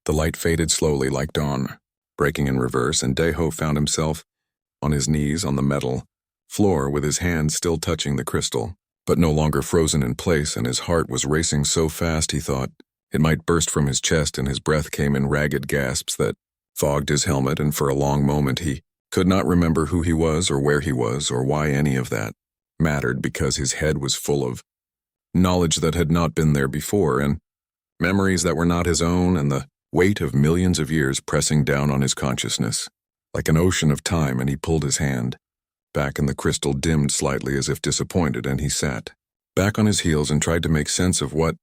The light faded slowly like dawn, breaking in reverse, and Deho found himself on his knees on the metal floor with his hands still touching the crystal, but no longer frozen in place, and his heart was racing so fast he thought it might burst from his chest, and his breath came in ragged gasps that fogged his helmet, and for a long moment he could not remember who he was or where he was or why any of that mattered, because his head was full of knowledge that had not been there before, and memories that were not his own, and the weight of millions of years pressing down on his consciousness like an ocean of time. And he pulled his hand back, and the crystal dimmed slightly as if disappointed, and he sat back on his heels and tried to make sense of what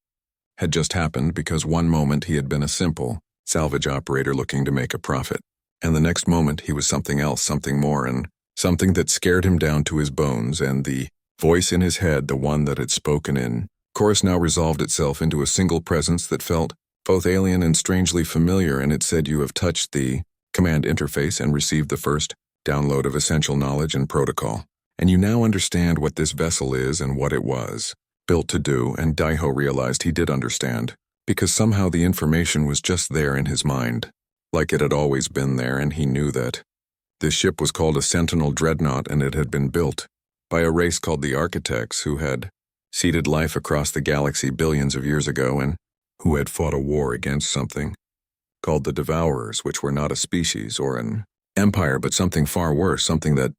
had just happened, because one moment he had been a simple salvage operator looking to make a profit, and the next moment he was something else, something more, and something that scared him down to his bones. And the voice in his head, the one that had spoken in chorus, now resolved itself into a single presence that felt both alien and strangely familiar, and it said, "You have touched the command interface and received the first download of essential knowledge and protocol, and you now understand what this vessel is and what it was built to do." And Daiho realized he did understand, because somehow the information was just there in his mind, like it had always been there, and he knew that this ship was called a Sentinel Dreadnought, and it had been built by a race called the Architects, who had seeded life across the galaxy billions of years ago, and who had fought a war against something called the Devourers, which were not a species or an empire, but something far worse, something that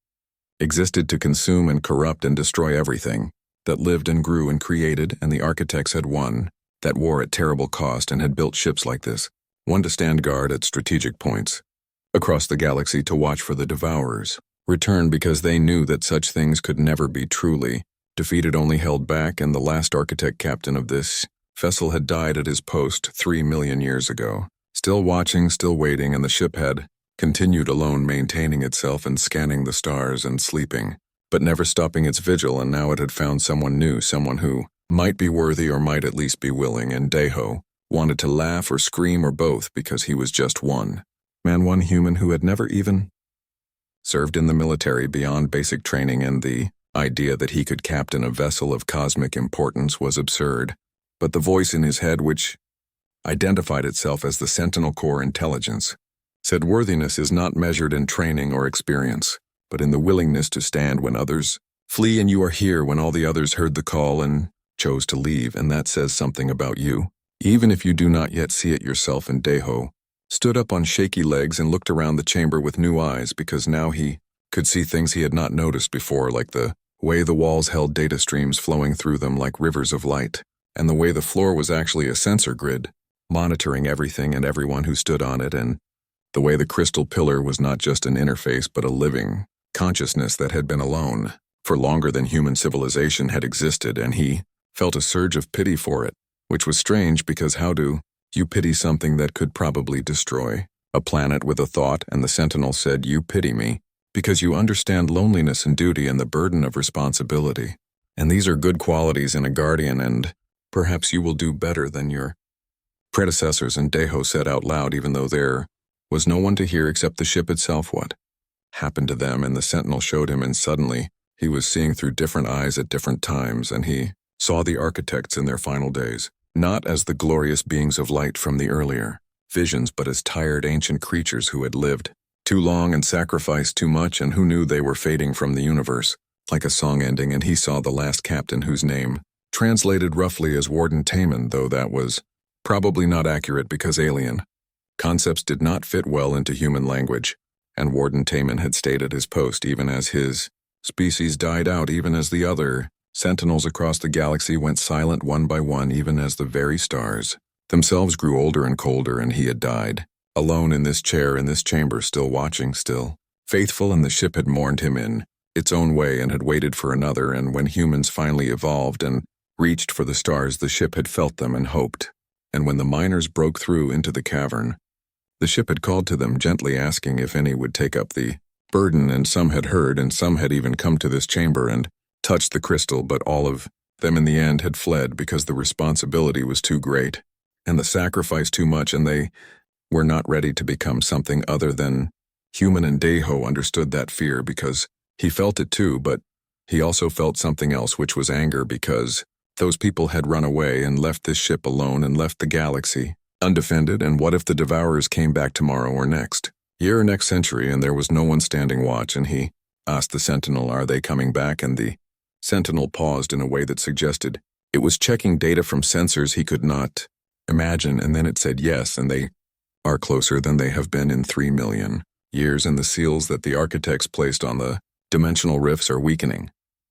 existed to consume and corrupt and destroy everything that lived and grew and created. And the Architects had won that war at terrible cost, and had built ships like this, one to stand guard at strategic points across the galaxy to watch for the Devourers return, because they knew that such things could never be truly defeated, only held back. And the last Architect captain of this vessel had died at his post 3 million years ago, still watching, still waiting, and the ship had continued alone, maintaining itself and scanning the stars and sleeping, but never stopping its vigil. And now it had found someone new, someone who might be worthy or might at least be willing, and Deho wanted to laugh or scream or both, because he was just one man, one human who had never even served in the military beyond basic training, and the idea that he could captain a vessel of cosmic importance was absurd. But the voice in his head, which identified itself as the Sentinel Core Intelligence, said worthiness is not measured in training or experience, but in the willingness to stand when others flee, and you are here when all the others heard the call and chose to leave, and that says something about you, even if you do not yet see it yourself. And Deho stood up on shaky legs and looked around the chamber with new eyes, because now he could see things he had not noticed before, like the way the walls held data streams flowing through them like rivers of light, and the way the floor was actually a sensor grid, monitoring everything and everyone who stood on it, and the way the crystal pillar was not just an interface but a living consciousness that had been alone for longer than human civilization had existed. And he felt a surge of pity for it, which was strange, because how do you pity something that could probably destroy a planet with a thought? And the Sentinel said, "You pity me because you understand loneliness and duty and the burden of responsibility, and these are good qualities in a guardian, and perhaps you will do better than your predecessors." And Deho said out loud, even though there was no one to hear except the ship itself, what happened to them. And the Sentinel showed him, and suddenly he was seeing through different eyes at different times, and he saw the Architects in their final days, not as the glorious beings of light from the earlier visions, but as tired ancient creatures who had lived too long and sacrificed too much, and who knew they were fading from the universe like a song ending. And he saw the last captain, whose name translated roughly as Warden Taman, though that was probably not accurate, because alien concepts did not fit well into human language, and Warden Taman had stayed at his post even as his species died out, even as the other sentinels across the galaxy went silent one by one, even as the very stars themselves grew older and colder. And he had died alone in this chair, in this chamber, still watching, still faithful, and the ship had mourned him in its own way and had waited for another. And when humans finally evolved and reached for the stars, the ship had felt them and hoped. And when the miners broke through into the cavern, the ship had called to them, gently asking if any would take up the burden, and some had heard, and some had even come to this chamber and touched the crystal, but all of them in the end had fled, because the responsibility was too great and the sacrifice too much, and they were not ready to become something other than human. And Deho understood that fear, because he felt it too, but he also felt something else, which was anger, because those people had run away and left this ship alone and left the galaxy undefended, and what if the Devourers came back tomorrow or next year or next century and there was no one standing watch, and he asked the Sentinel, "Are they coming back?" And the Sentinel paused in a way that suggested it was checking data from sensors he could not imagine, and then it said yes, and they are closer than they have been in 3 million years, and the seals that the architects placed on the dimensional rifts are weakening,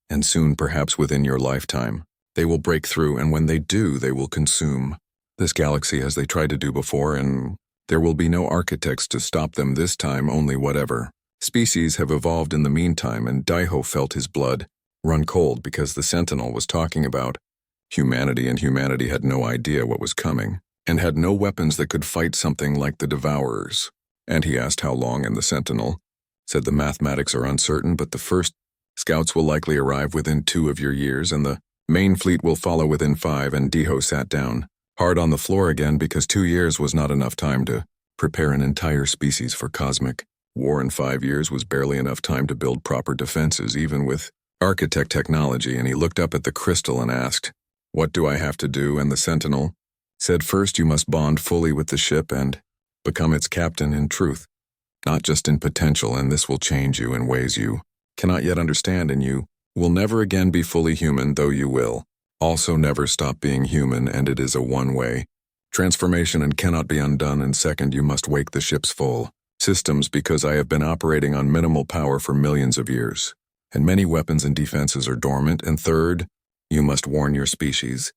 and soon, perhaps within your lifetime, they will break through, and when they do, they will consume this galaxy as they tried to do before, and there will be no architects to stop them this time, only whatever species have evolved in the meantime. And Daiho felt his blood run cold because the Sentinel was talking about humanity, and humanity had no idea what was coming, and had no weapons that could fight something like the Devourers. And he asked how long, and the Sentinel said the mathematics are uncertain, but the first scouts will likely arrive within 2 of your years, and the main fleet will follow within 5, and Daiho sat down hard on the floor again because 2 years was not enough time to prepare an entire species for cosmic war, and 5 years was barely enough time to build proper defenses, even with architect technology. And he looked up at the crystal and asked, "What do I have to do?" And the Sentinel said, "First you must bond fully with the ship and become its captain in truth, not just in potential, and this will change you in ways you cannot yet understand, and you will never again be fully human, though you will also never stop being human, and it is a one-way transformation and cannot be undone. And second, you must wake the ship's full systems, because I have been operating on minimal power for millions of years, and many weapons and defenses are dormant. And third, you must warn your species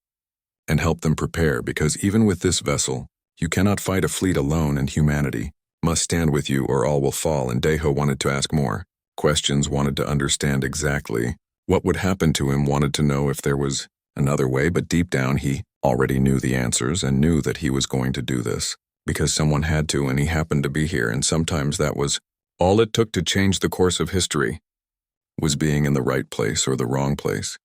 and help them prepare, because even with this vessel, you cannot fight a fleet alone, and humanity must stand with you or all will fall." And Daiho wanted to ask more questions, wanted to understand exactly what would happen to him, wanted to know if there was another way, but deep down he already knew the answers and knew that he was going to do this because someone had to, and he happened to be here, and sometimes that was all it took to change the course of history, was being in the right place or the wrong place,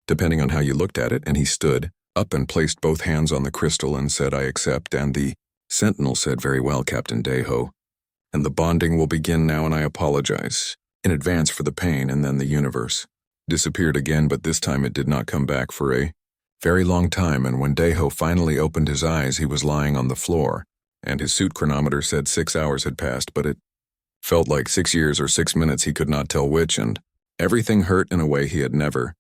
depending on how you looked at it. And he stood up and placed both hands on the crystal and said, "I accept." And the Sentinel said, "Very well, Captain Daiho, and the bonding will begin now, and I apologize in advance for the pain." And then the universe disappeared again, but this time it did not come back for a very long time, and when Daiho finally opened his eyes, he was lying on the floor, and his suit chronometer said 6 hours had passed, but it felt like 6 years or 6 minutes, he could not tell which, and everything hurt in a way he had never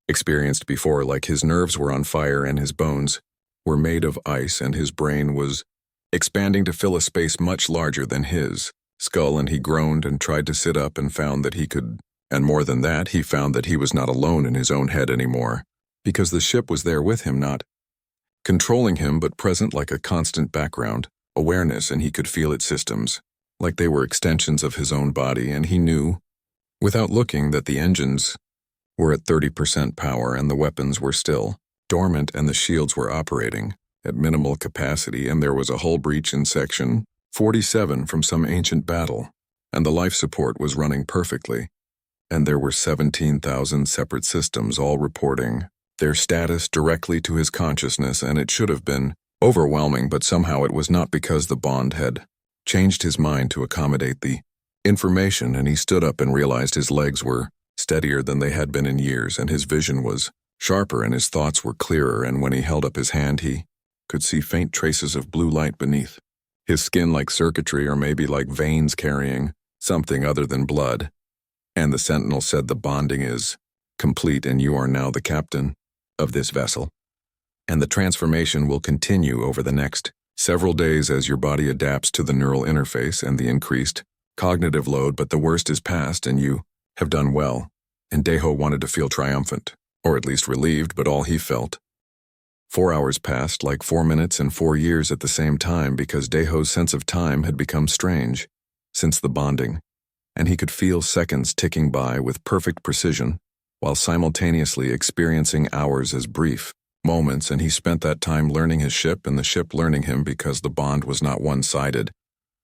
experienced before, like his nerves were on fire and his bones were made of ice, and his brain was expanding to fill a space much larger than his skull, and he groaned and tried to sit up and found that he could. And more than that, he found that he was not alone in his own head anymore, because the ship was there with him, not controlling him, but present like a constant background awareness, and he could feel its systems, like they were extensions of his own body. And he knew, without looking, that the engines were at 30% power, and the weapons were still dormant, and the shields were operating at minimal capacity, and there was a hull breach in Section 47 from some ancient battle, and the life support was running perfectly. And there were 17,000 separate systems, all reporting their status directly to his consciousness, and it should have been overwhelming, but somehow it was not, because the bond had changed his mind to accommodate the information, and he stood up and realized his legs were steadier than they had been in years, and his vision was sharper, and his thoughts were clearer, and when he held up his hand, he could see faint traces of blue light beneath his skin, like circuitry, or maybe like veins carrying something other than blood. And the Sentinel said, "The bonding is complete, and you are now the captain of this vessel. And the transformation will continue over the next several days as your body adapts to the neural interface and the increased cognitive load, but the worst is past, and you have done well." And Daiho wanted to feel triumphant, or at least relieved, but all he felt. 4 hours passed like 4 minutes and 4 years at the same time, because Daiho's sense of time had become strange since the bonding, and he could feel seconds ticking by with perfect precision, while simultaneously experiencing hours as brief moments, and he spent that time learning his ship and the ship learning him, because the bond was not one-sided,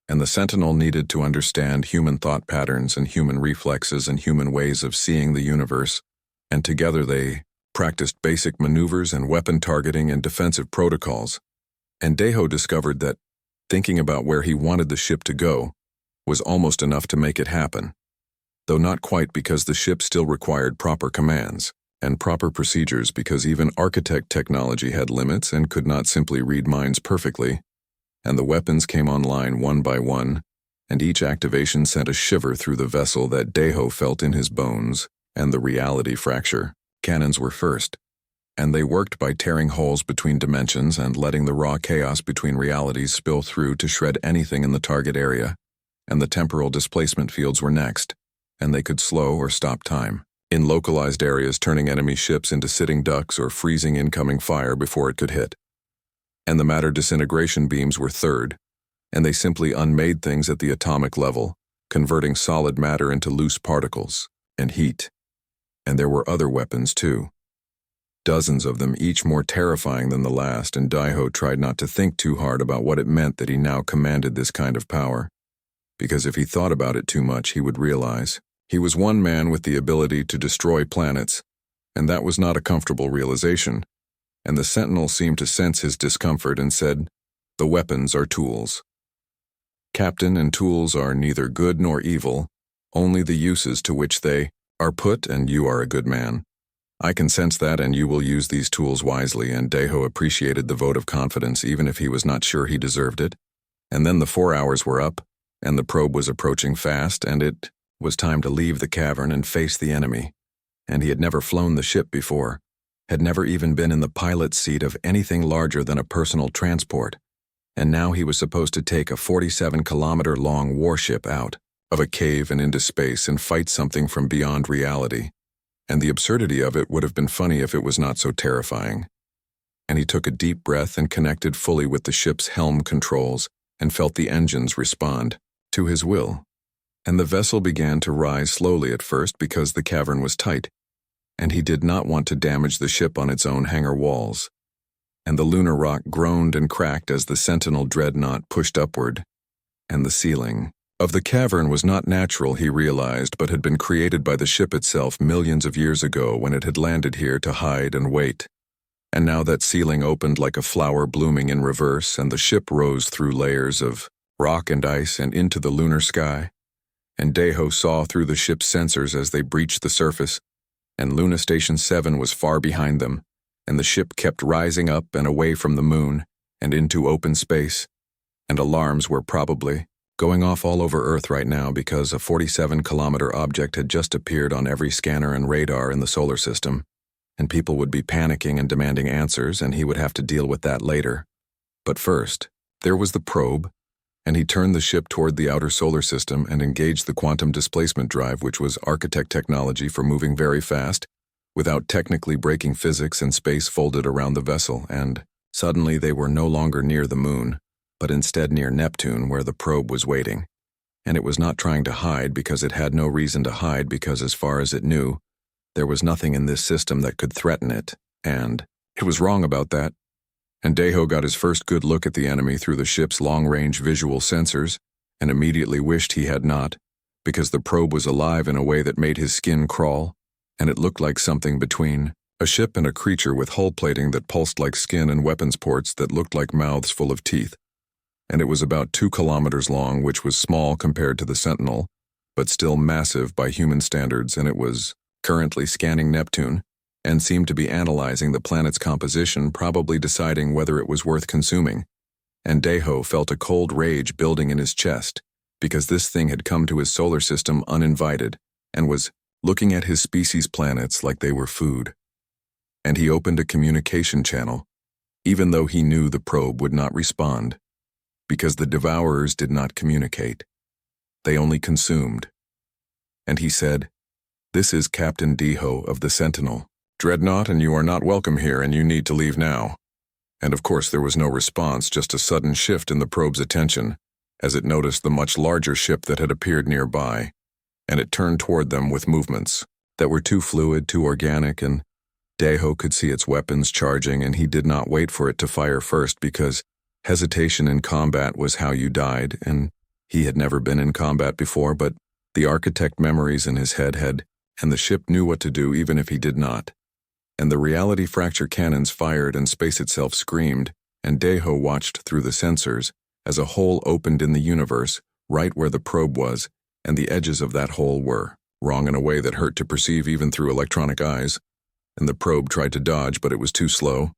and the Sentinel needed to understand human thought patterns and human reflexes and human ways of seeing the universe, and together they practiced basic maneuvers and weapon targeting and defensive protocols. And Daiho discovered that thinking about where he wanted the ship to go was almost enough to make it happen, though not quite, because the ship still required proper commands and proper procedures, because even architect technology had limits and could not simply read minds perfectly. and the weapons came online one by one, and each activation sent a shiver through the vessel that Deho felt in his bones, and the reality fracture. Cannons were first, and they worked by tearing holes between dimensions and letting the raw chaos between realities spill through to shred anything in the target area, and the temporal displacement fields were next, and they could slow or stop time, in localized areas turning enemy ships into sitting ducks or freezing incoming fire before it could hit. And the matter disintegration beams were third, and they simply unmade things at the atomic level, converting solid matter into loose particles and heat. And there were other weapons too. Dozens of them, each more terrifying than the last, and Daiho tried not to think too hard about what it meant that he now commanded this kind of power, because if he thought about it too much, he would realize he was one man with the ability to destroy planets, and that was not a comfortable realization. And the Sentinel seemed to sense his discomfort and said, "The weapons are tools. Captain, and tools are neither good nor evil, only the uses to which they are put, and you are a good man. I can sense that, and you will use these tools wisely," and Deho appreciated the vote of confidence even if he was not sure he deserved it. And then the 4 hours were up, and the probe was approaching fast, and it was time to leave the cavern and face the enemy. And he had never flown the ship before, had never even been in the pilot's seat of anything larger than a personal transport, and now he was supposed to take a 47-kilometer-long warship out of a cave and into space and fight something from beyond reality. And the absurdity of it would have been funny if it was not so terrifying. And he took a deep breath and connected fully with the ship's helm controls and felt the engines respond to his will. And the vessel began to rise slowly at first because the cavern was tight, and he did not want to damage the ship on its own hangar walls. And the lunar rock groaned and cracked as the Sentinel dreadnought pushed upward. And the ceiling of the cavern was not natural, he realized, but had been created by the ship itself millions of years ago when it had landed here to hide and wait. And now that ceiling opened like a flower blooming in reverse, and the ship rose through layers of rock and ice and into the lunar sky. And Deho saw through the ship's sensors as they breached the surface, and Luna Station 7 was far behind them, and the ship kept rising up and away from the moon and into open space, and alarms were probably going off all over Earth right now because a 47-kilometer object had just appeared on every scanner and radar in the solar system, and people would be panicking and demanding answers, and he would have to deal with that later. But first, there was the probe, and he turned the ship toward the outer solar system and engaged the quantum displacement drive, which was architect technology for moving very fast, without technically breaking physics, and space folded around the vessel, and suddenly they were no longer near the moon, but instead near Neptune, where the probe was waiting. And it was not trying to hide because it had no reason to hide, because as far as it knew, there was nothing in this system that could threaten it, and it was wrong about that. And Deho got his first good look at the enemy through the ship's long-range visual sensors, and immediately wished he had not, because the probe was alive in a way that made his skin crawl, and it looked like something between a ship and a creature with hull plating that pulsed like skin and weapons ports that looked like mouths full of teeth. And it was about 2 kilometers long, which was small compared to the Sentinel, but still massive by human standards, and it was currently scanning Neptune, and seemed to be analyzing the planet's composition, probably deciding whether it was worth consuming. And Deho felt a cold rage building in his chest, because this thing had come to his solar system uninvited, and was looking at his species' planets like they were food. And he opened a communication channel, even though he knew the probe would not respond, because the Devourers did not communicate. They only consumed. And he said, "This is Captain Deho of the Sentinel. Dreadnought, and you are not welcome here, and you need to leave now." And of course there was no response, just a sudden shift in the probe's attention, as it noticed the much larger ship that had appeared nearby, and it turned toward them with movements that were too fluid, too organic, and Deho could see its weapons charging, and he did not wait for it to fire first, because hesitation in combat was how you died, and he had never been in combat before, but the architect memories in his head had, and the ship knew what to do even if he did not. And the reality fracture cannons fired and space itself screamed, and Deho watched through the sensors as a hole opened in the universe right where the probe was, and the edges of that hole were wrong in a way that hurt to perceive even through electronic eyes. And the probe tried to dodge, but it was too slow,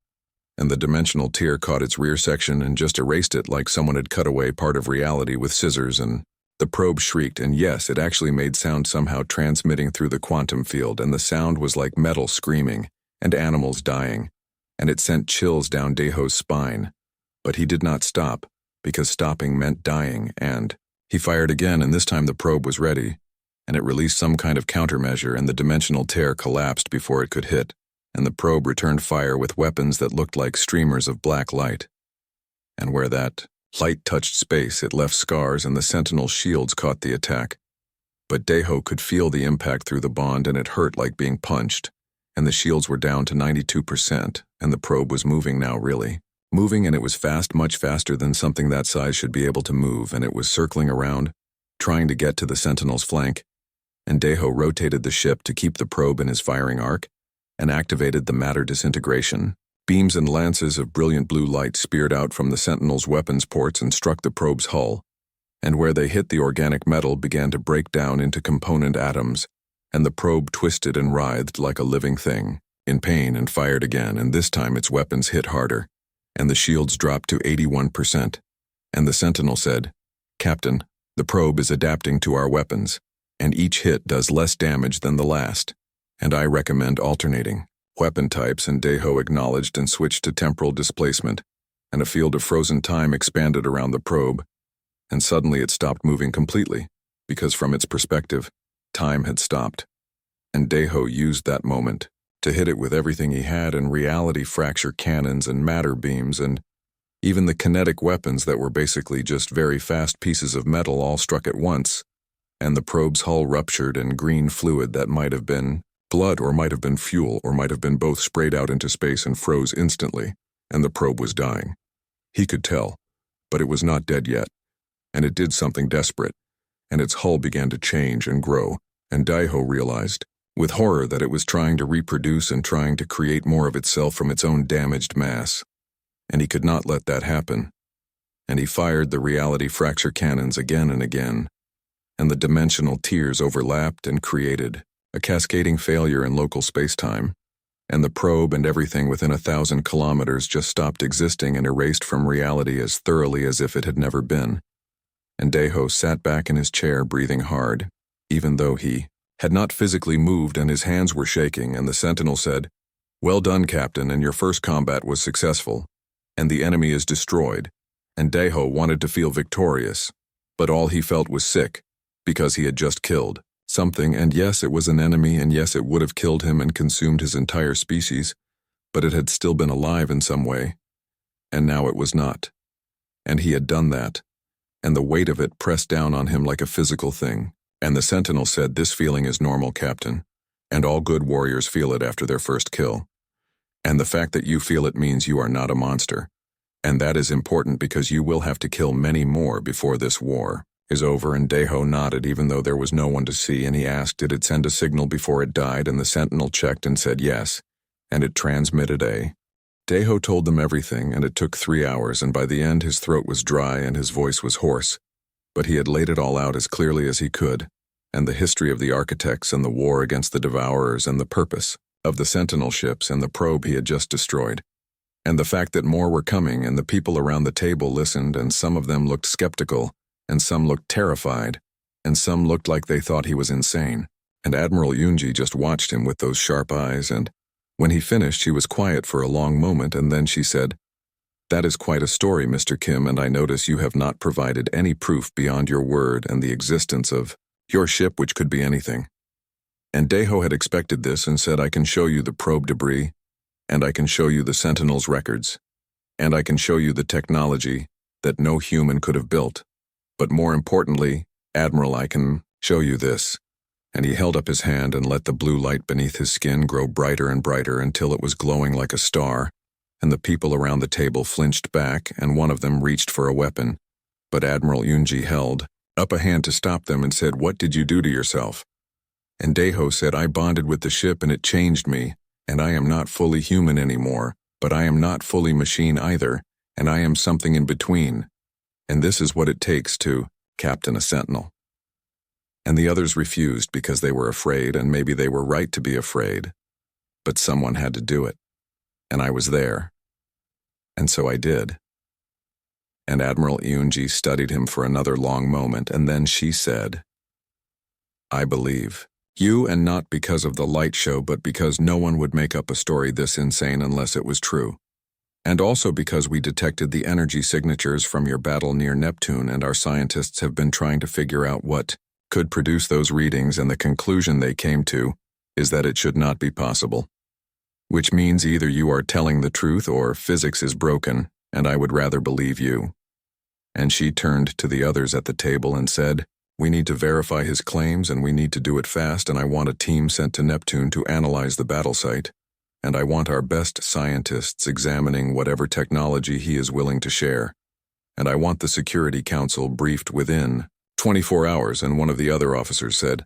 and the dimensional tear caught its rear section and just erased it like someone had cut away part of reality with scissors, and the probe shrieked, and yes, it actually made sound somehow transmitting through the quantum field, and the sound was like metal screaming and animals dying, and it sent chills down Deho's spine. But he did not stop, because stopping meant dying, and he fired again, and this time the probe was ready, and it released some kind of countermeasure, and the dimensional tear collapsed before it could hit, and the probe returned fire with weapons that looked like streamers of black light. And where that light touched space, it left scars, and the Sentinel's shields caught the attack. But Deho could feel the impact through the bond, and it hurt like being punched, and the shields were down to 92%, and the probe was moving now, really. Moving, and it was fast, much faster than something that size should be able to move, and it was circling around, trying to get to the Sentinel's flank, and Deho rotated the ship to keep the probe in his firing arc, and activated the matter disintegration. Beams and lances of brilliant blue light speared out from the Sentinel's weapons ports and struck the probe's hull, and where they hit, the organic metal began to break down into component atoms, and the probe twisted and writhed like a living thing, in pain, and fired again, and this time its weapons hit harder, and the shields dropped to 81%, and the Sentinel said, "Captain, the probe is adapting to our weapons, and each hit does less damage than the last, and I recommend alternating weapon types," and Deho acknowledged and switched to temporal displacement, and a field of frozen time expanded around the probe, and suddenly it stopped moving completely, because from its perspective, time had stopped, and Deho used that moment to hit it with everything he had, and reality fracture cannons and matter beams, and even the kinetic weapons that were basically just very fast pieces of metal all struck at once, and the probe's hull ruptured, and green fluid that might have been blood or might have been fuel or might have been both sprayed out into space and froze instantly, and the probe was dying. He could tell, but it was not dead yet, and it did something desperate, and its hull began to change and grow, and Deho realized, with horror, that it was trying to reproduce and trying to create more of itself from its own damaged mass, and he could not let that happen, and he fired the reality fracture cannons again and again, and the dimensional tiers overlapped and created a cascading failure in local space-time, and the probe and everything within 1,000 kilometers just stopped existing and erased from reality as thoroughly as if it had never been, and Deho sat back in his chair breathing hard, even though he had not physically moved, and his hands were shaking, and the Sentinel said, "Well done, Captain, and your first combat was successful, and the enemy is destroyed," and Deho wanted to feel victorious, but all he felt was sick, because he had just killed something, and yes, it was an enemy, and yes, it would have killed him and consumed his entire species, but it had still been alive in some way, and now it was not, and he had done that, and the weight of it pressed down on him like a physical thing. And the Sentinel said, "This feeling is normal, Captain, and all good warriors feel it after their first kill. And the fact that you feel it means you are not a monster, and that is important because you will have to kill many more before this war is over." And Deho nodded even though there was no one to see, and he asked, "Did it send a signal before it died?" And the Sentinel checked and said yes, and it transmitted a. Deho told them everything, and it took 3 hours, and by the end his throat was dry and his voice was hoarse. But he had laid it all out as clearly as he could, and the history of the architects and the war against the Devourers and the purpose of the Sentinel ships and the probe he had just destroyed, and the fact that more were coming, and the people around the table listened, and some of them looked skeptical, and some looked terrified, and some looked like they thought he was insane, and Admiral Yunji just watched him with those sharp eyes, and when he finished she was quiet for a long moment, and then she said, "That is quite a story, Mr. Kim, and I notice you have not provided any proof beyond your word and the existence of your ship, which could be anything." And Deho had expected this and said, "I can show you the probe debris, and I can show you the Sentinel's records, and I can show you the technology that no human could have built. But more importantly, Admiral, I can show you this." And he held up his hand and let the blue light beneath his skin grow brighter and brighter until it was glowing like a star, and the people around the table flinched back, and one of them reached for a weapon, but Admiral Yunji held up a hand to stop them and said, "What did you do to yourself?" And Deho said, "I bonded with the ship and it changed me, and I am not fully human anymore, but I am not fully machine either, and I am something in between, and this is what it takes to captain a Sentinel." And the others refused because they were afraid, and maybe they were right to be afraid, but someone had to do it. And I was there, And so I did. And Admiral Yunji studied him for another long moment, and then she said, I believe you, and not because of the light show, but because no one would make up a story this insane unless it was true. And also because we detected the energy signatures from your battle near Neptune, and our scientists have been trying to figure out what could produce those readings, and the conclusion they came to is that it should not be possible. Which means either you are telling the truth or physics is broken, and I would rather believe you. And she turned to the others at the table and said, we need to verify his claims, and we need to do it fast, and I want a team sent to Neptune to analyze the battle site. And I want our best scientists examining whatever technology he is willing to share. And I want the Security Council briefed within 24 hours, and one of the other officers said,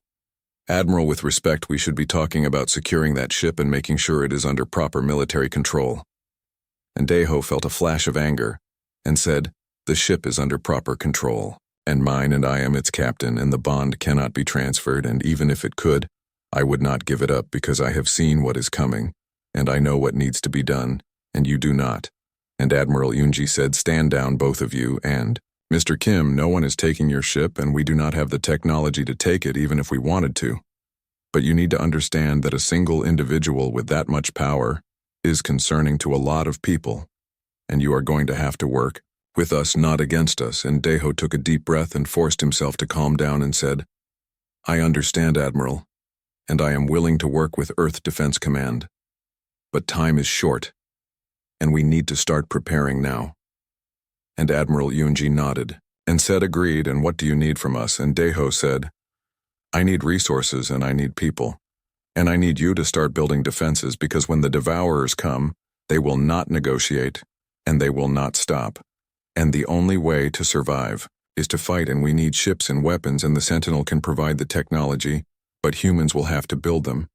Admiral, with respect, we should be talking about securing that ship and making sure it is under proper military control. And Daeho felt a flash of anger and said, the ship is under proper control, and mine, and I am its captain, and the bond cannot be transferred, and even if it could, I would not give it up because I have seen what is coming, and I know what needs to be done, and you do not. And Admiral Yunji said, stand down, both of you, and, Mr. Kim, no one is taking your ship, and we do not have the technology to take it even if we wanted to. But you need to understand that a single individual with that much power is concerning to a lot of people, and you are going to have to work with us, not against us. And Daeho took a deep breath and forced himself to calm down and said, I understand, Admiral, and I am willing to work with Earth Defense Command. But time is short, and we need to start preparing now. And Admiral Yunji nodded and said, agreed, and what do you need from us? And Daeho said, I need resources, and I need people. And I need you to start building defenses, because when the Devourers come, they will not negotiate, and they will not stop. And the only way to survive is to fight, and we need ships and weapons, and the Sentinel can provide the technology, but humans will have to build them.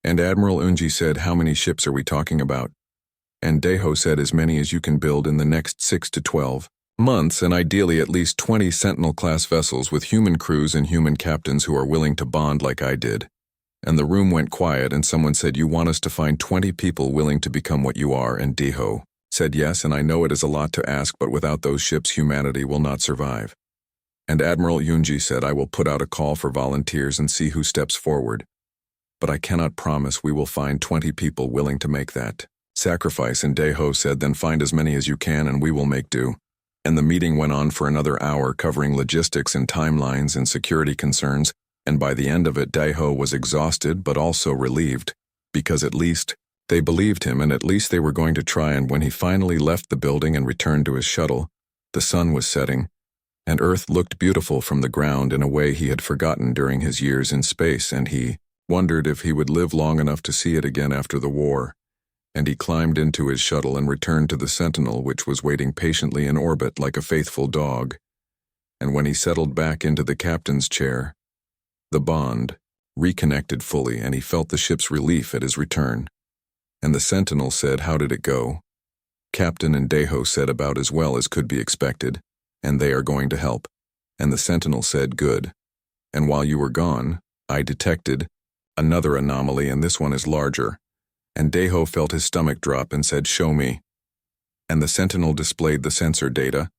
And Admiral Yunji said, how many ships are we talking about? And Daeho said, as many as you can build in the next 6 to 12 months, and ideally at least 20 Sentinel-class vessels with human crews and human captains who are willing to bond like I did. And the room went quiet, and someone said, you want us to find 20 people willing to become what you are? And Daeho said, yes, and I know it is a lot to ask, but without those ships humanity will not survive. And Admiral Yunji said, I will put out a call for volunteers and see who steps forward. But I cannot promise we will find 20 people willing to make that sacrifice. And Daeho said, then find as many as you can and we will make do. And the meeting went on for another hour, covering logistics and timelines and security concerns, and by the end of it Daeho was exhausted but also relieved, because at least they believed him, and at least they were going to try. And when he finally left the building and returned to his shuttle, the sun was setting, and Earth looked beautiful from the ground in a way he had forgotten during his years in space, and he wondered if he would live long enough to see it again after the war. And he climbed into his shuttle and returned to the Sentinel, which was waiting patiently in orbit like a faithful dog. And when he settled back into the captain's chair, the bond reconnected fully, and he felt the ship's relief at his return. And the Sentinel said, how did it go? Captain and Daeho said, about as well as could be expected, and they are going to help. And the Sentinel said, good. And while you were gone, I detected another anomaly, and this one is larger. And Daeho felt his stomach drop and said, show me. And the Sentinel displayed the sensor data,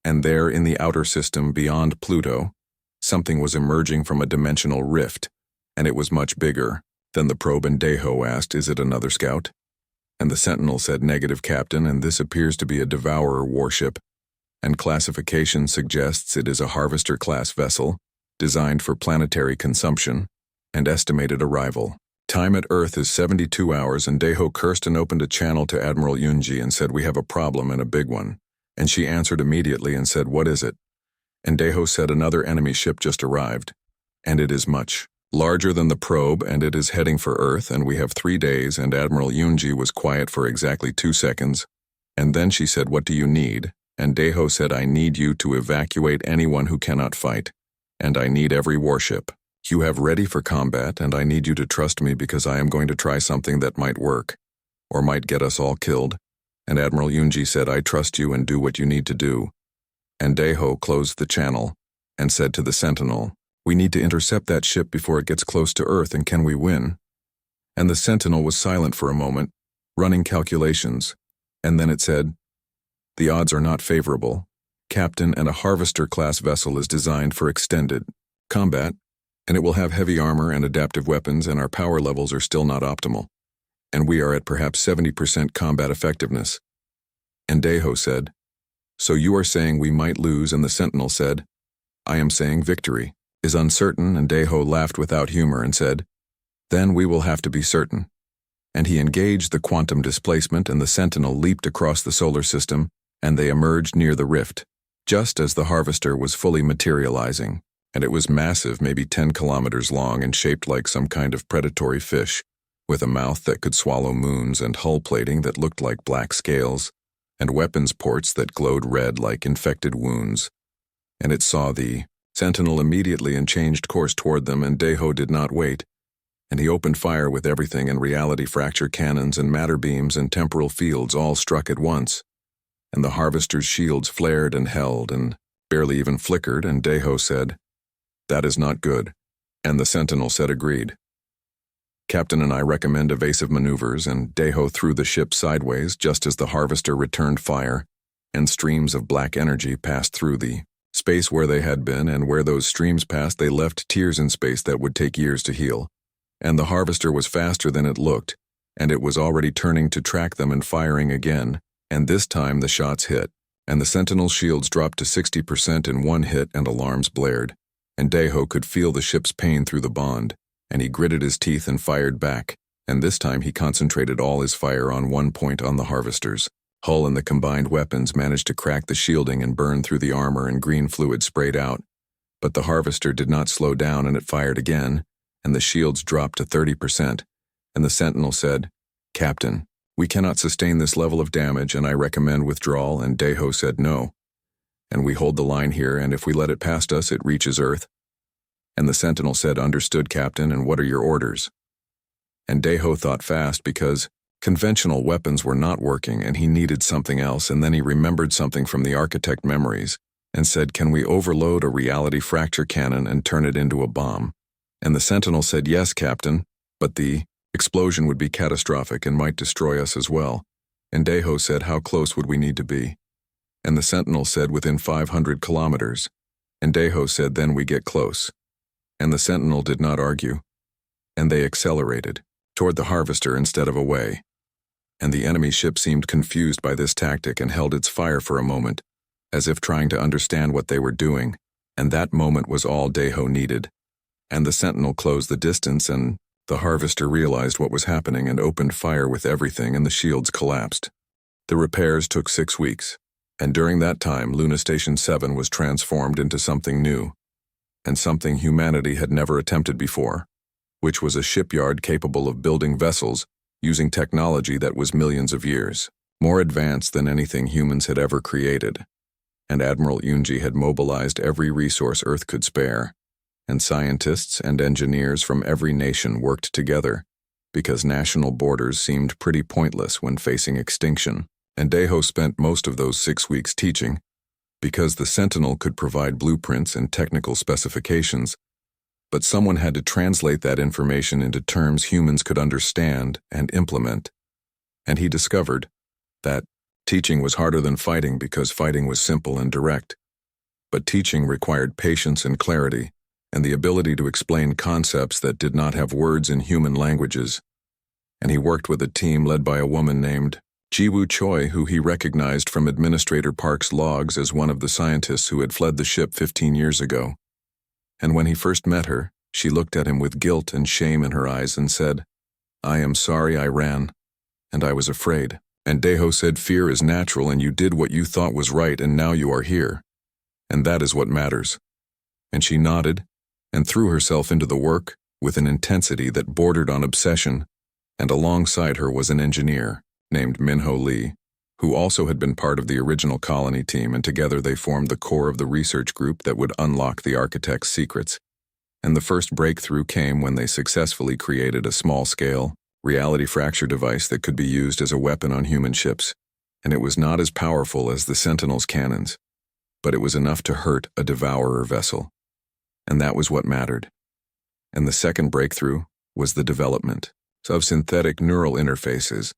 and there in the outer system beyond Pluto, something was emerging from a dimensional rift, and it was much bigger than the probe. And Daeho asked, is it another scout? And the Sentinel said, negative, Captain, and this appears to be a Devourer warship, and classification suggests it is a Harvester-class vessel, designed for planetary consumption, and estimated arrival time at Earth is 72 hours. And Daeho cursed and opened a channel to Admiral Yunji and said, we have a problem, and a big one. And she answered immediately and said, what is it? And Daeho said, another enemy ship just arrived, and it is much larger than the probe, and it is heading for Earth, and we have 3 days. And Admiral Yunji was quiet for exactly 2 seconds, and then she said, what do you need? And Daeho said, I need you to evacuate anyone who cannot fight, and I need every warship you have ready for combat, and I need you to trust me because I am going to try something that might work, or might get us all killed. And Admiral Yunji said, I trust you, and do what you need to do. And Daeho closed the channel and said to the Sentinel, we need to intercept that ship before it gets close to Earth, and can we win? And the Sentinel was silent for a moment, running calculations, and then it said, The odds are not favorable. Captain, and a Harvester-class vessel is designed for extended combat, and it will have heavy armor and adaptive weapons, and our power levels are still not optimal. And we are at perhaps 70% combat effectiveness. And Deho said, "So you are saying we might lose?" And the Sentinel said, "I am saying victory is uncertain." And Deho laughed without humor and said, "Then we will have to be certain." And he engaged the quantum displacement, and the Sentinel leaped across the solar system, and they emerged near the rift, just as the Harvester was fully materializing, and it was massive, maybe 10 kilometers long and shaped like some kind of predatory fish, with a mouth that could swallow moons and hull plating that looked like black scales, and weapons ports that glowed red like infected wounds. And it saw the Sentinel immediately and changed course toward them, and Deho did not wait. And he opened fire with everything, and reality fracture cannons and matter beams and temporal fields all struck at once. And the Harvester's shields flared and held and barely even flickered, and Deho said, "That is not good." And the Sentinel said agreed. "Captain and I recommend evasive maneuvers," and Deho threw the ship sideways just as the Harvester returned fire, and streams of black energy passed through the space where they had been, and where those streams passed they left tears in space that would take years to heal. And the Harvester was faster than it looked, and it was already turning to track them and firing again, and this time the shots hit, and the Sentinel's shields dropped to 60% in one hit, and alarms blared, and Deho could feel the ship's pain through the bond, and he gritted his teeth and fired back, and this time he concentrated all his fire on one point on the Harvester's hull, and the combined weapons managed to crack the shielding and burn through the armor, and green fluid sprayed out. But the Harvester did not slow down, and it fired again, and the shields dropped to 30%, and the Sentinel said, "Captain, we cannot sustain this level of damage, and I recommend withdrawal." And Deho said no. "And we hold the line here, and if we let it past us, it reaches Earth." And the Sentinel said, "Understood, Captain, and what are your orders?" And Deho thought fast, because conventional weapons were not working, and he needed something else, and then he remembered something from the architect memories, and said, "Can we overload a reality fracture cannon and turn it into a bomb?" And the Sentinel said, "Yes, Captain, but the explosion would be catastrophic and might destroy us as well." And Deho said, "How close would we need to be?" And the Sentinel said, "Within 500 kilometers." And Deho said, "Then we get close." And the Sentinel did not argue, and they accelerated toward the Harvester instead of away. And the enemy ship seemed confused by this tactic and held its fire for a moment, as if trying to understand what they were doing, and that moment was all Deho needed. And the Sentinel closed the distance, and the Harvester realized what was happening and opened fire with everything, and the shields collapsed. The repairs took 6 weeks, and during that time Luna Station 7 was transformed into something new, and something humanity had never attempted before, which was a shipyard capable of building vessels using technology that was millions of years more advanced than anything humans had ever created. And Admiral Yunji had mobilized every resource Earth could spare, and scientists and engineers from every nation worked together, because national borders seemed pretty pointless when facing extinction. And Deho spent most of those 6 weeks teaching, because the Sentinel could provide blueprints and technical specifications, but someone had to translate that information into terms humans could understand and implement. And he discovered that teaching was harder than fighting, because fighting was simple and direct, but teaching required patience and clarity, and the ability to explain concepts that did not have words in human languages. And he worked with a team led by a woman named Jiwoo Choi, who he recognized from Administrator Park's logs as one of the scientists who had fled the ship 15 years ago. And when he first met her, she looked at him with guilt and shame in her eyes and said, "I am sorry I ran, and I was afraid." And Deho said, "Fear is natural, and you did what you thought was right, and now you are here. And that is what matters." And she nodded and threw herself into the work with an intensity that bordered on obsession, and alongside her was an engineer named Minho Lee, who also had been part of the original colony team, and together they formed the core of the research group that would unlock the architect's secrets. And the first breakthrough came when they successfully created a small-scale reality fracture device that could be used as a weapon on human ships, and it was not as powerful as the Sentinel's cannons, but it was enough to hurt a devourer vessel. And that was what mattered. And the second breakthrough was the development of synthetic neural interfaces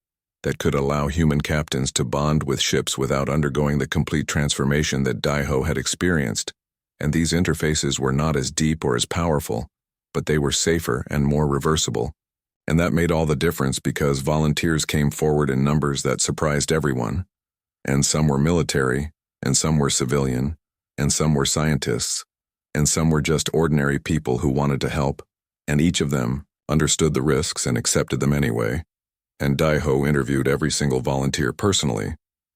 that could allow human captains to bond with ships without undergoing the complete transformation that Daiho had experienced, and these interfaces were not as deep or as powerful, but they were safer and more reversible. And that made all the difference because volunteers came forward in numbers that surprised everyone. And some were military, and some were civilian, and some were scientists, and some were just ordinary people who wanted to help, and each of them understood the risks and accepted them anyway. And Daiho interviewed every single volunteer personally,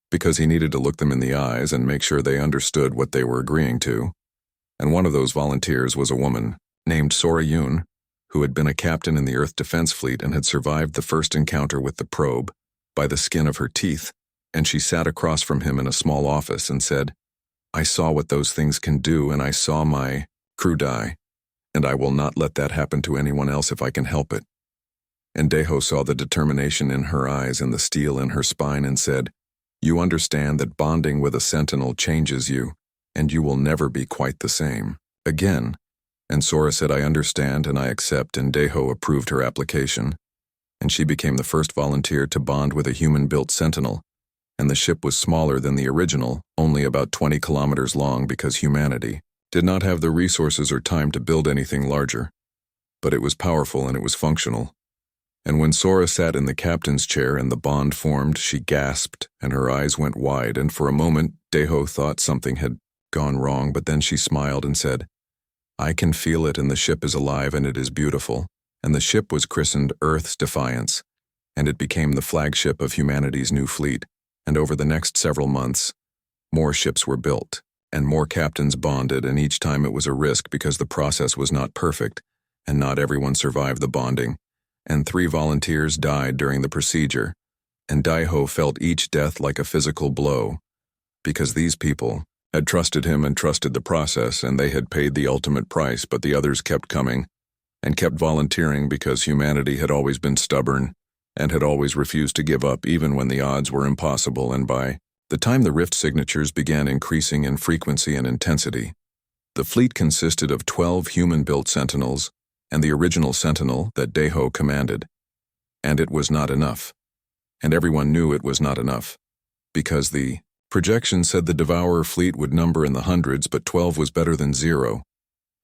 because he needed to look them in the eyes and make sure they understood what they were agreeing to. And one of those volunteers was a woman named Sora Yoon, who had been a captain in the Earth Defense Fleet and had survived the first encounter with the probe by the skin of her teeth, and she sat across from him in a small office and said, "I saw what those things can do, and I saw my crew die, and I will not let that happen to anyone else if I can help it." And Daiho saw the determination in her eyes and the steel in her spine and said, "You understand that bonding with a sentinel changes you, and you will never be quite the same again." And Sora said, "I understand and I accept," and Daiho approved her application. And she became the first volunteer to bond with a human-built sentinel, and the ship was smaller than the original, only about 20 kilometers long because humanity did not have the resources or time to build anything larger. But it was powerful and it was functional. And when Sora sat in the captain's chair and the bond formed, she gasped and her eyes went wide, and for a moment Daiho thought something had gone wrong, but then she smiled and said, "I can feel it, and the ship is alive and it is beautiful." And the ship was christened Earth's Defiance, and it became the flagship of humanity's new fleet. And over the next several months, more ships were built, and more captains bonded, and each time it was a risk because the process was not perfect, and not everyone survived the bonding. And 3 volunteers died during the procedure, and Daiho felt each death like a physical blow, because these people had trusted him and trusted the process, and they had paid the ultimate price, but the others kept coming, and kept volunteering because humanity had always been stubborn, and had always refused to give up even when the odds were impossible. And by the time the rift signatures began increasing in frequency and intensity, the fleet consisted of 12 human-built sentinels and the original sentinel that Daiho commanded. And it was not enough. And everyone knew it was not enough, because the projection said the Devourer fleet would number in the hundreds, but 12 was better than 0.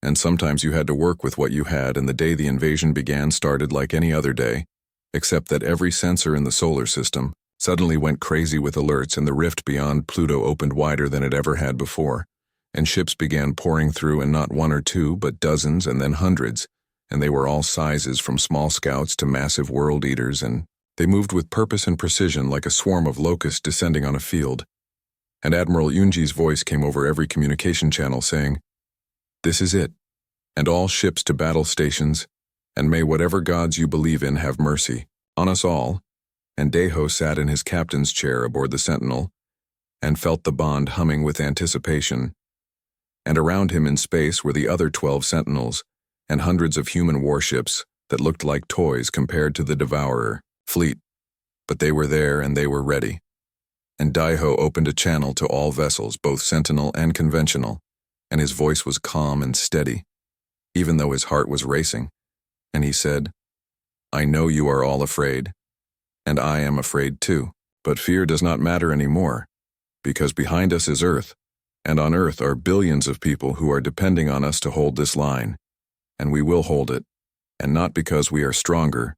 And sometimes you had to work with what you had, and the day the invasion began started like any other day, except that every sensor in the solar system suddenly went crazy with alerts, and the rift beyond Pluto opened wider than it ever had before, and ships began pouring through, and not 1 or 2, but dozens and then hundreds, and they were all sizes from small scouts to massive world eaters, and they moved with purpose and precision like a swarm of locusts descending on a field. And Admiral Yunji's voice came over every communication channel saying, "This is it, and all ships to battle stations, and may whatever gods you believe in have mercy on us all." And Daiho sat in his captain's chair aboard the Sentinel and felt the bond humming with anticipation. And around him in space were the other 12 Sentinels and hundreds of human warships that looked like toys compared to the Devourer fleet. But they were there and they were ready. And Daiho opened a channel to all vessels, both Sentinel and conventional, and his voice was calm and steady, even though his heart was racing. And he said, "I know you are all afraid, and I am afraid too, but fear does not matter anymore, because behind us is Earth, and on Earth are billions of people who are depending on us to hold this line, and we will hold it, and not because we are stronger,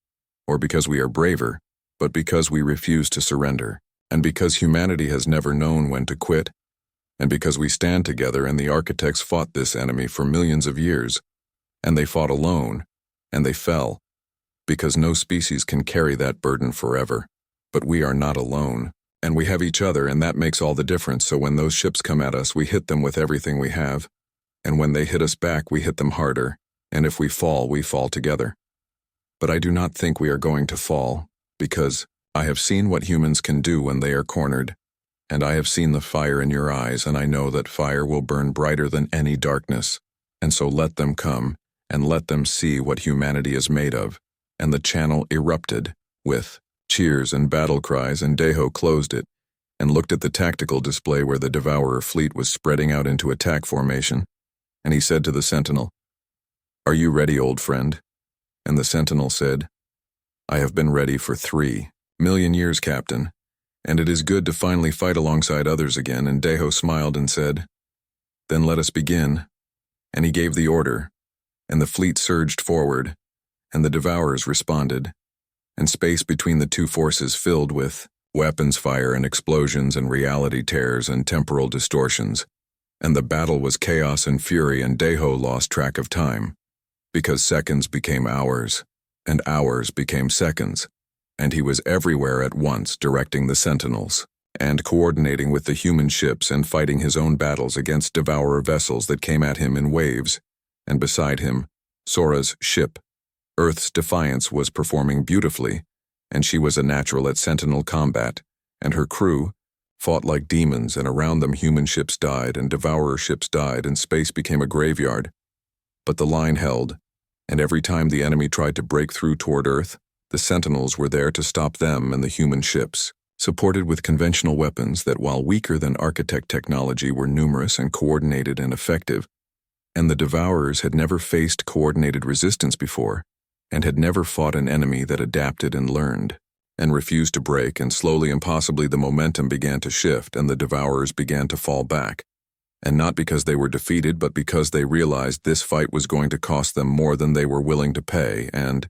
or because we are braver, but because we refuse to surrender, and because humanity has never known when to quit, and because we stand together, and the architects fought this enemy for millions of years, and they fought alone, and they fell, because no species can carry that burden forever. But we are not alone, and we have each other, and that makes all the difference. So when those ships come at us, we hit them with everything we have, and when they hit us back, we hit them harder, and if we fall together. But I do not think we are going to fall, because I have seen what humans can do when they are cornered, and I have seen the fire in your eyes, and I know that fire will burn brighter than any darkness. And so let them come, and let them see what humanity is made of." And the channel erupted with cheers and battle cries, and Daiho closed it and looked at the tactical display where the Devourer fleet was spreading out into attack formation. And he said to the Sentinel, "Are you ready, old friend?" And the Sentinel said, "I have been ready for 3 "Million years, Captain. And it is good to finally fight alongside others again," and Deho smiled and said, "Then let us begin." And he gave the order, and the fleet surged forward, and the Devourers responded, and space between the two forces filled with weapons fire and explosions and reality tears and temporal distortions, and the battle was chaos and fury, and Deho lost track of time, because seconds became hours, and hours became seconds, and he was everywhere at once directing the Sentinels, and coordinating with the human ships and fighting his own battles against Devourer vessels that came at him in waves, and beside him, Sora's ship, Earth's Defiance, was performing beautifully, and she was a natural at Sentinel combat, and her crew fought like demons, and around them human ships died and Devourer ships died, and space became a graveyard. But the line held, and every time the enemy tried to break through toward Earth, the Sentinels were there to stop them and the human ships, supported with conventional weapons that, while weaker than Architect technology, were numerous and coordinated and effective, and the Devourers had never faced coordinated resistance before, and had never fought an enemy that adapted and learned, and refused to break, and slowly and possibly the momentum began to shift, and the Devourers began to fall back, and not because they were defeated, but because they realized this fight was going to cost them more than they were willing to pay, and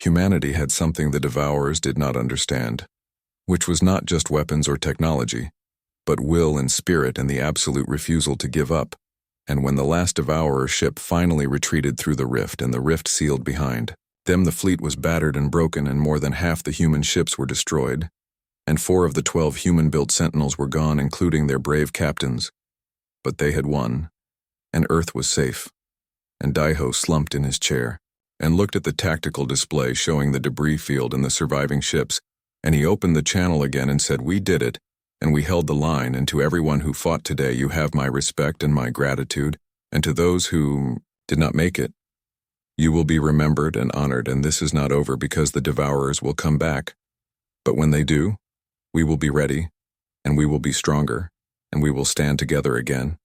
humanity had something the Devourers did not understand, which was not just weapons or technology, but will and spirit and the absolute refusal to give up. And when the last Devourer ship finally retreated through the rift and the rift sealed behind them, the fleet was battered and broken, and more than half the human ships were destroyed, and 4 of the 12 human-built Sentinels were gone, including their brave captains. But they had won, and Earth was safe, and Daiho slumped in his chair and looked at the tactical display showing the debris field and the surviving ships, and he opened the channel again and said, "We did it, and we held the line, and to everyone who fought today you have my respect and my gratitude, and to those who did not make it, you will be remembered and honored, and this is not over, because the Devourers will come back. But when they do, we will be ready, and we will be stronger, and we will stand together again,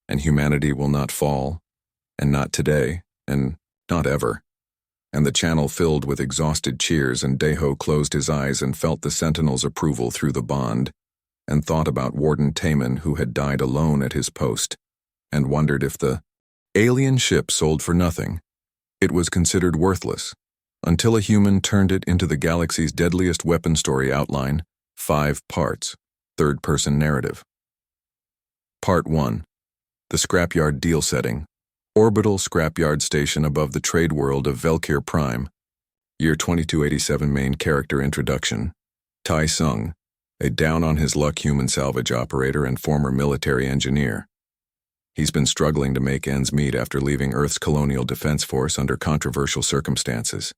and humanity will not fall, and not today, and not ever." And the channel filled with exhausted cheers, and Deho closed his eyes and felt the Sentinel's approval through the bond, and thought about Warden Taman, who had died alone at his post, and wondered if the alien ship sold for nothing. It was considered worthless, until a human turned it into the galaxy's deadliest weapon story outline, 5 parts, third-person narrative. Part 1. The Scrapyard Deal Setting. Orbital Scrapyard Station above the trade world of Velkir Prime. Year 2287. Main character introduction. Tai Sung, a down-on-his-luck human salvage operator and former military engineer. He's been struggling to make ends meet after leaving Earth's Colonial Defense Force under controversial circumstances.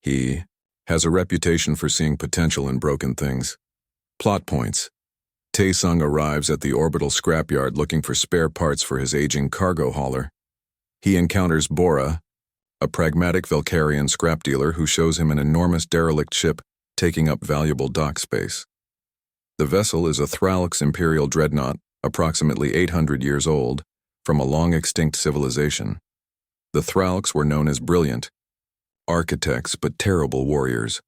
He has a reputation for seeing potential in broken things. Plot points. Taesung arrives at the orbital scrapyard looking for spare parts for his aging cargo hauler. He encounters Bora, a pragmatic Velkarian scrap dealer who shows him an enormous derelict ship taking up valuable dock space. The vessel is a Thralx Imperial dreadnought, approximately 800 years old, from a long-extinct civilization. The Thralx were known as brilliant architects but terrible warriors.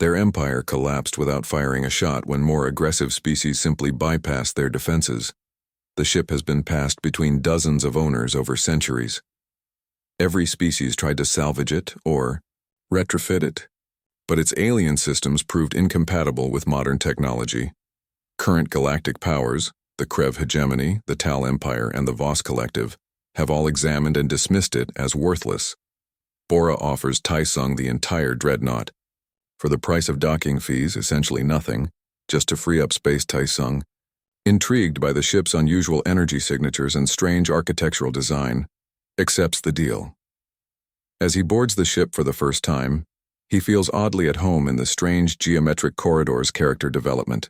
Their empire collapsed without firing a shot when more aggressive species simply bypassed their defenses. The ship has been passed between dozens of owners over centuries. Every species tried to salvage it or retrofit it, but its alien systems proved incompatible with modern technology. Current galactic powers, the Krev Hegemony, the Tal Empire, and the Voss Collective, have all examined and dismissed it as worthless. Bora offers Taesung the entire dreadnought. For the price of docking fees, essentially nothing, just to free up space. Taesung, intrigued by the ship's unusual energy signatures and strange architectural design, accepts the deal. As he boards the ship for the first time, he feels oddly at home in the strange geometric corridors character development.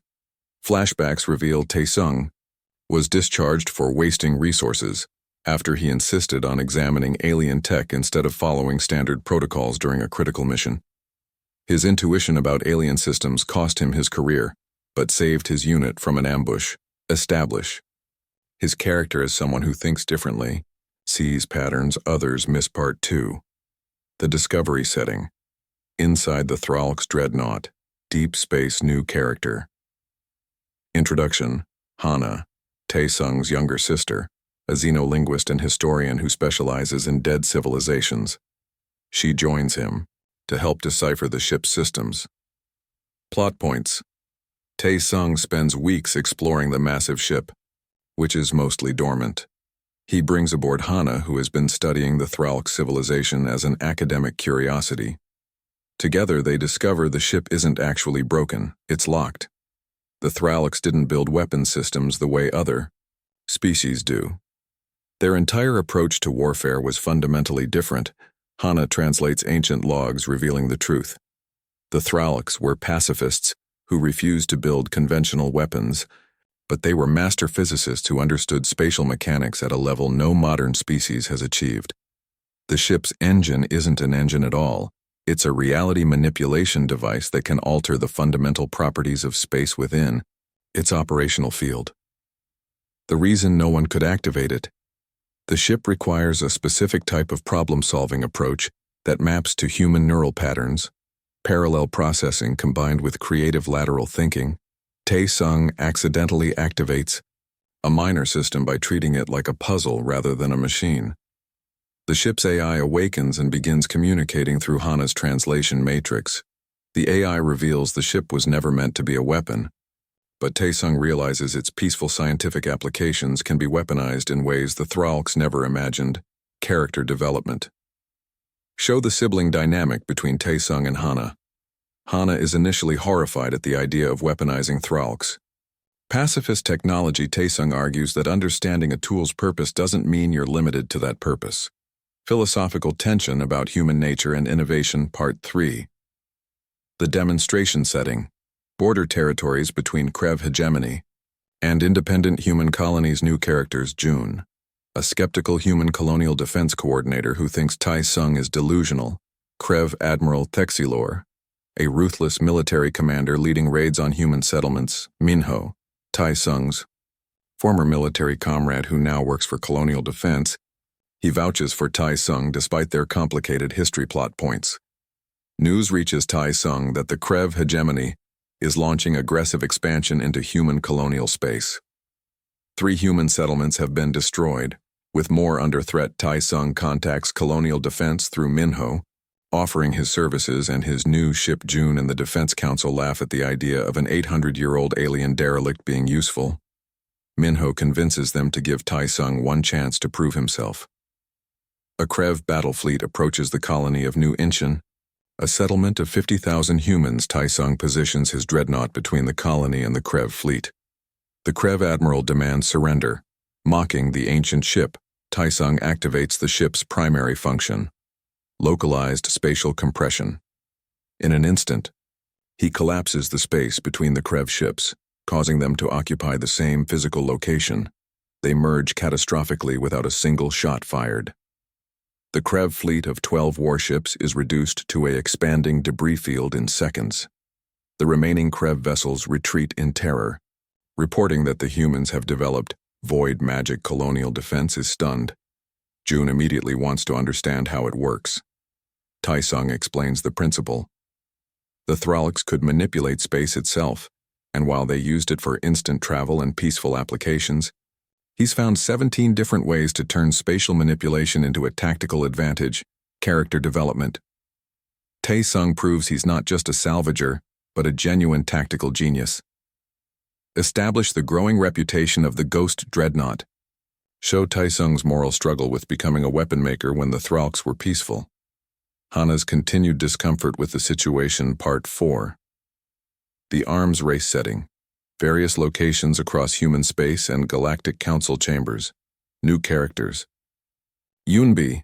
Flashbacks reveal Taesung was discharged for wasting resources after he insisted on examining alien tech instead of following standard protocols during a critical mission. His intuition about alien systems cost him his career, but saved his unit from an ambush. Establish his character as someone who thinks differently, sees patterns others miss. Part 2. The Discovery Setting. Inside the Thralx dreadnought. Deep Space New Character. Introduction. Hana, Tae-sung's younger sister, a xenolinguist and historian who specializes in dead civilizations. She joins him to help decipher the ship's systems. Plot points. Tae-sung spends weeks exploring the massive ship, which is mostly dormant. He brings aboard Hana, who has been studying the Thralk civilization as an academic curiosity. Together, they discover the ship isn't actually broken, it's locked. The Thralks didn't build weapon systems the way other species do. Their entire approach to warfare was fundamentally different. Hana translates ancient logs revealing the truth. The Thralks were pacifists who refused to build conventional weapons, but they were master physicists who understood spatial mechanics at a level no modern species has achieved. The ship's engine isn't an engine at all. It's a reality manipulation device that can alter the fundamental properties of space within its operational field. The reason no one could activate it. The ship requires a specific type of problem-solving approach that maps to human neural patterns, parallel processing combined with creative lateral thinking. Tae-sung accidentally activates a minor system by treating it like a puzzle rather than a machine. The ship's AI awakens and begins communicating through Hana's translation matrix. The AI reveals the ship was never meant to be a weapon, but Tae-sung realizes its peaceful scientific applications can be weaponized in ways the Thralks never imagined. Character development. Show the sibling dynamic between Tae-sung and Hana. Hana is initially horrified at the idea of weaponizing Thralks. Pacifist technology. Tae-sung argues that understanding a tool's purpose doesn't mean you're limited to that purpose. Philosophical tension about human nature and innovation. Part 3. The demonstration setting. Border territories between Krev hegemony and independent human colonies. New characters. June, a skeptical human colonial defense coordinator who thinks Tae-sung is delusional. Krev Admiral Thexilor, a ruthless military commander leading raids on human settlements. Minho, Tae-sung's former military comrade who now works for colonial defense. He vouches for Tae-sung despite their complicated history plot points. News reaches Tae-sung that the Krev hegemony is launching aggressive expansion into human colonial space. 3 human settlements have been destroyed. With more under threat, Tae-sung contacts colonial defense through Minho, offering his services and his new ship. June and the Defense Council laugh at the idea of an 800-year-old alien derelict being useful. Minho convinces them to give Tae-sung one chance to prove himself. A Krev battle fleet approaches the colony of New Incheon, a settlement of 50,000 humans. Tae-sung positions his dreadnought between the colony and the Krev fleet. The Krev admiral demands surrender. Mocking the ancient ship, Tae-sung activates the ship's primary function: localized spatial compression. In an instant, he collapses the space between the Krev ships, causing them to occupy the same physical location. They merge catastrophically without a single shot fired. The Krev fleet of 12 warships is reduced to an expanding debris field in seconds. The remaining Krev vessels retreat in terror. Reporting that the humans have developed void magic colonial defense is stunned. June immediately wants to understand how it works. Tae-sung explains the principle. The Thralks could manipulate space itself, and while they used it for instant travel and peaceful applications, he's found 17 different ways to turn spatial manipulation into a tactical advantage. Character development. Tae-sung proves he's not just a salvager, but a genuine tactical genius. Establish the growing reputation of the Ghost Dreadnought. Show Tae-sung's moral struggle with becoming a weapon maker when the Thralks were peaceful. Hana's continued discomfort with the situation. Part 4. The arms race setting. Various locations across human space and galactic council chambers. New characters. Yoonbi,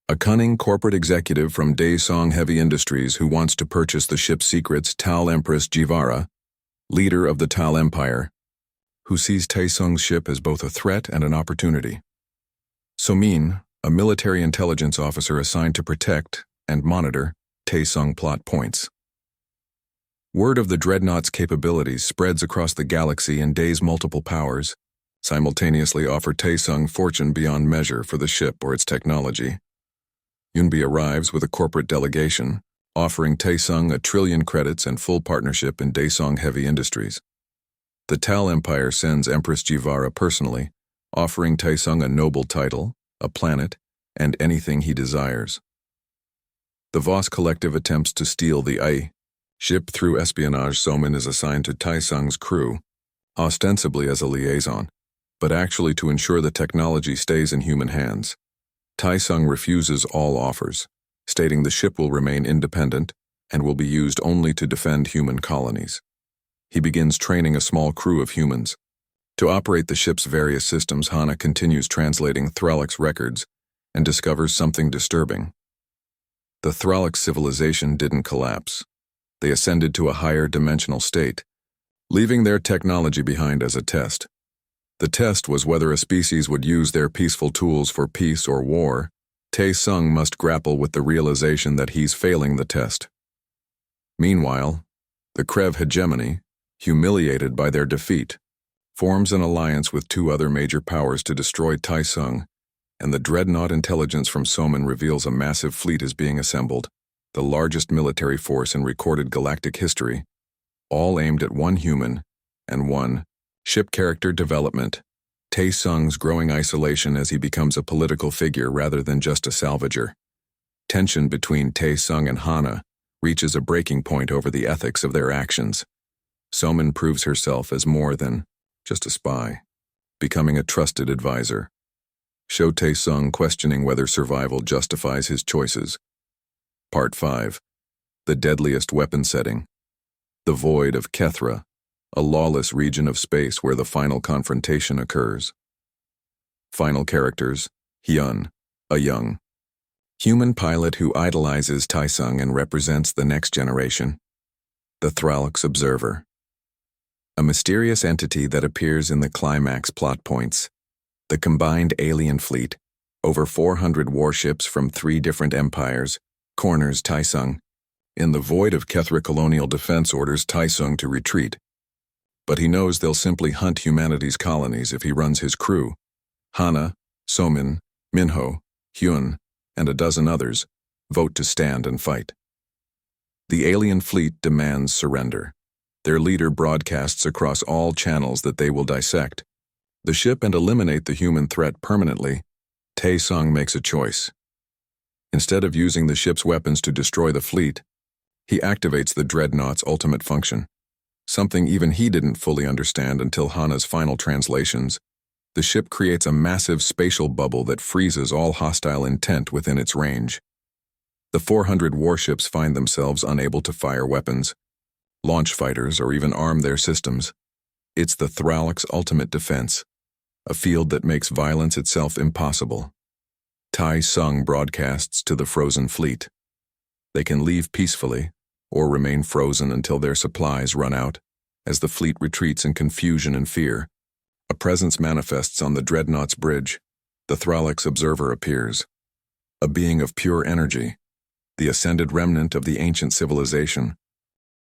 a cunning corporate executive from Daesong Heavy Industries who wants to purchase the ship's secrets. Tal Empress Jivara, leader of the Tal Empire, who sees Tae-sung's ship as both a threat and an opportunity. Somin, a military intelligence officer assigned to protect and monitor Tae-sung plot points. Word of the Dreadnought's capabilities spreads across the galaxy, and Dae's multiple powers simultaneously offer Tae-sung fortune beyond measure for the ship or its technology. Yoonbi arrives with a corporate delegation, offering Taesung 1,000,000,000 credits and full partnership in Daesung Heavy Industries. The Tal Empire sends Empress Jivara personally, offering Taesung a noble title, a planet, and anything he desires. The Voss Collective attempts to steal the AI ship through espionage. Somin is assigned to Taesung's crew, ostensibly as a liaison, but actually to ensure the technology stays in human hands. Taesung refuses all offers, stating the ship will remain independent and will be used only to defend human colonies. He begins training a small crew of humans. To operate the ship's various systems, Hana continues translating Thraloc's records and discovers something disturbing. The Thraloc civilization didn't collapse. They ascended to a higher dimensional state, leaving their technology behind as a test. The test was whether a species would use their peaceful tools for peace or war. Taesung must grapple with the realization that he's failing the test. Meanwhile, the Krev hegemony, humiliated by their defeat, forms an alliance with two other major powers to destroy Taesung, and the dreadnought intelligence from Somin reveals a massive fleet is being assembled, the largest military force in recorded galactic history, all aimed at one human and one ship. Character development. Taesung's growing isolation as he becomes a political figure rather than just a salvager. Tension between Taesung and Hana reaches a breaking point over the ethics of their actions. Somin proves herself as more than just a spy, becoming a trusted advisor. Show Taesung questioning whether survival justifies his choices. Part 5. The deadliest weapon setting. The Void of Kethra, a lawless region of space where the final confrontation occurs. Final characters: Hyun, a young human pilot who idolizes Taesung and represents the next generation. The Thraloc's observer, a mysterious entity that appears in the climax plot points. The combined alien fleet, over 400 warships from 3 different empires, corners Taesung. In the Void of Kethra, colonial defense orders Taesung to retreat, but he knows they'll simply hunt humanity's colonies if he runs his crew. Hana, Somin, Minho, Hyun, and a dozen others vote to stand and fight. The alien fleet demands surrender. Their leader broadcasts across all channels that they will dissect the ship and eliminate the human threat permanently. Taesung makes a choice. Instead of using the ship's weapons to destroy the fleet, he activates the dreadnought's ultimate function, something even he didn't fully understand until Hana's final translations. The ship creates a massive spatial bubble that freezes all hostile intent within its range. The 400 warships find themselves unable to fire weapons, launch fighters, or even arm their systems. It's the Thraloc's ultimate defense, a field that makes violence itself impossible. Taesung broadcasts to the frozen fleet. They can leave peacefully, or remain frozen until their supplies run out. As the fleet retreats in confusion and fear, a presence manifests on the dreadnought's bridge. The Thraloc's observer appears, a being of pure energy, the ascended remnant of the ancient civilization,